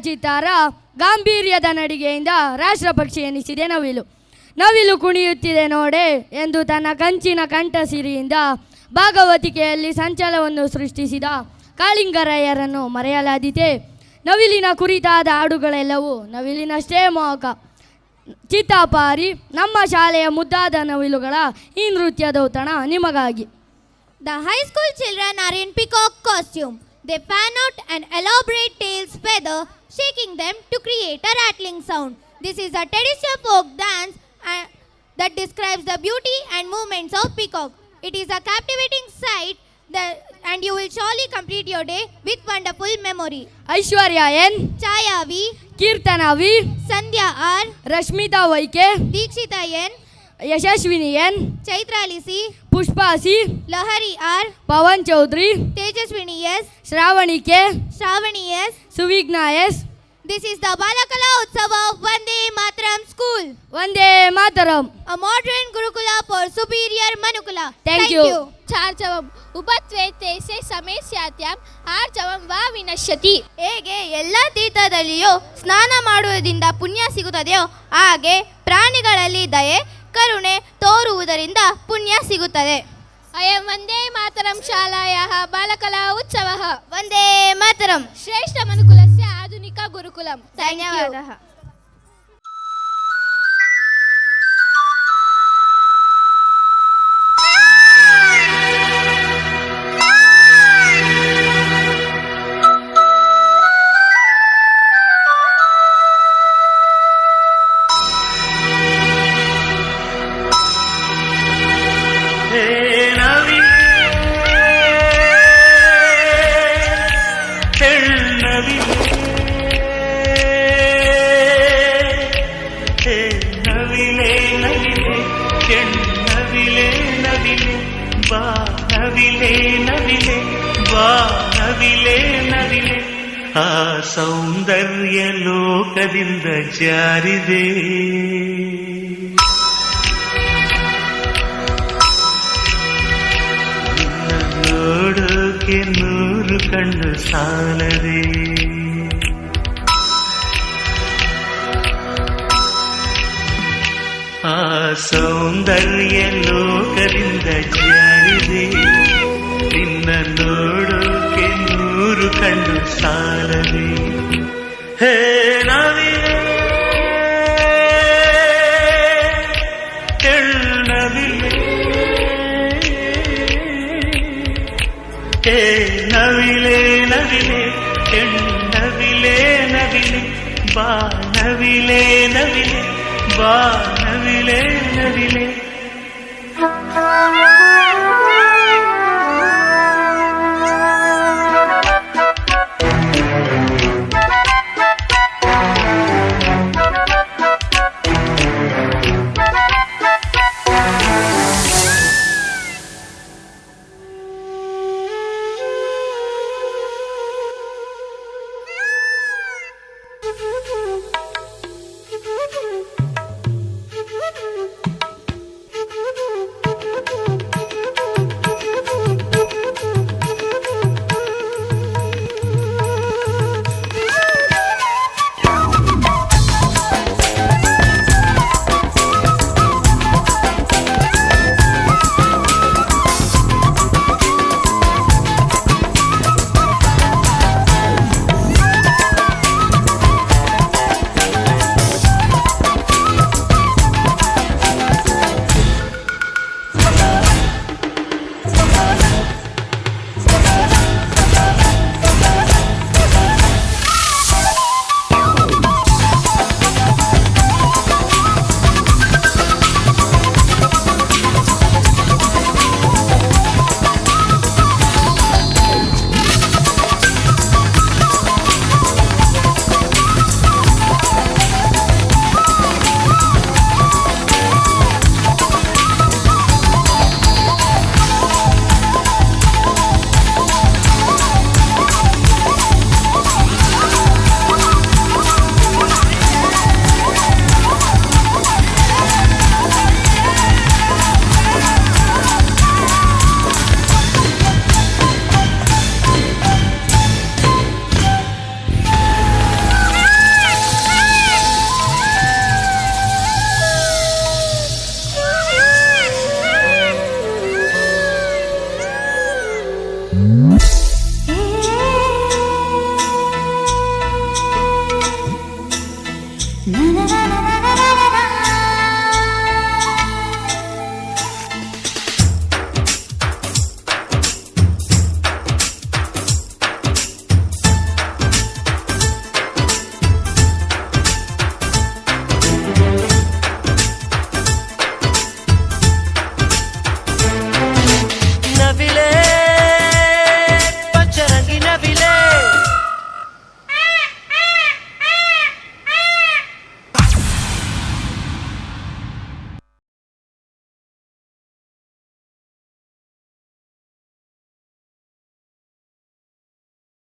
ಚಿತ್ತಾರ ಗಾಂಭೀರ್ಯದ ನಡಿಗೆಯಿಂದ ರಾಷ್ಟ್ರಪಕ್ಷಿ ಎನಿಸಿದೆ ನವಿಲು. ನವಿಲು ಕುಣಿಯುತ್ತಿದೆ ನೋಡೆ ಎಂದು ತನ್ನ ಕಂಚಿನ ಕಂಠಸಿರಿಯಿಂದ ಭಾಗವತಿಕೆಯಲ್ಲಿ ಸಂಚಲನವನ್ನು ಸೃಷ್ಟಿಸಿದ ಕಾಳಿಂಗರಾಯರನ್ನು ಮರೆಯಲಾದೀತೆ. ನವಿಲಿನ ಕುರಿತಾದ ಹಾಡುಗಳೆಲ್ಲವೂ ನವಿಲಿನಷ್ಟೇ ಮೋಹಕ. ಚಿತ್ತಾಪಾರಿ ನಮ್ಮ ಶಾಲೆಯ ಮುದ್ದಾದ ನವಿಲುಗಳ ಈ ನೃತ್ಯದೌತಣ ನಿಮಗಾಗಿ. The high school children are in peacock costume. They fan out an elaborate tail's feather, shaking them to create a rattling sound. This is a traditional folk dance that describes the beauty and movements of peacock. It is a captivating sight and you will surely complete your day with wonderful memory. Aishwarya N, Chaya V, Keerthana V, Sandhya R, Rashmitha YK, Deekshita N, Yashaswini N, Chaitrali C, Pushpa C, Lahari R, Pavan Chaudhary, Tejaswini S, Shravani K, Shravani S. Suvighna S. This is the Balakala Utsava of Vande Mataram School, Vande Mataram. a modern Gurukula for superior Manukula. Thank you. ಚಾರ್ಜವಂ ಉಪತ್ವೇತೇಸೆ ಸಮೇಸ್ಯಾತ್ಯಂ ಆರ್ಜವಂ ವಾ ವಿನಶ್ಯತಿ. ಹೇಗೆ ಎಲ್ಲ ತೀರ್ಥದಲ್ಲಿಯೂ ಸ್ನಾನ ಮಾಡುವುದರಿಂದ ಪುಣ್ಯ ಸಿಗುತ್ತದೆಯೋ ಹಾಗೆ ಪ್ರಾಣಿಗಳಲ್ಲಿ ದಯೆ ಕರುಣೆ ತೋರುವುದರಿಂದ ಪುಣ್ಯ ಸಿಗುತ್ತದೆ. ಅಯಂ ವಂದೇ ಮಾತರಂ ಶಾಲಾಯಾಃ ಬಾಲಕಲಾ ಉತ್ಸವಃ ವಂದೇ ಮಾತರಂ. ಶ್ರೇಷ್ಠ ಮನುಕುಲಸ್ಯ ಆಧುನಿಕ ಗುರುಕುಲಂ. ಧನ್ಯವಾದಃ. ಆ ಸೌಂದರ್ಯ ಲೋಕದಿಂದ ಜಾರಿದೆ, ನೋಡೋಕೆ 100 ಕಣ್ಣು ಸಾಲದೆ. ಆ ಸೌಂದರ್ಯ ಲೋಕದಿಂದ ಜಾರಿದೆ, ನಿನ್ನ ನೋಡೋಕೆ 100 ಕಣ್ಣು ಸಾಲದೆ. ಹೇ ನವಿಲೆ ನವಿಲೆ, ಹೇ ನವಿಲೆ ನವಿಲೆ ನವಿಲೆ ನವಿಲೆ, ಬಾ ನವಿಲೆ ನವಿಲೆ, ಬಾ ನವಿಲೆ ನವಿಲೆ.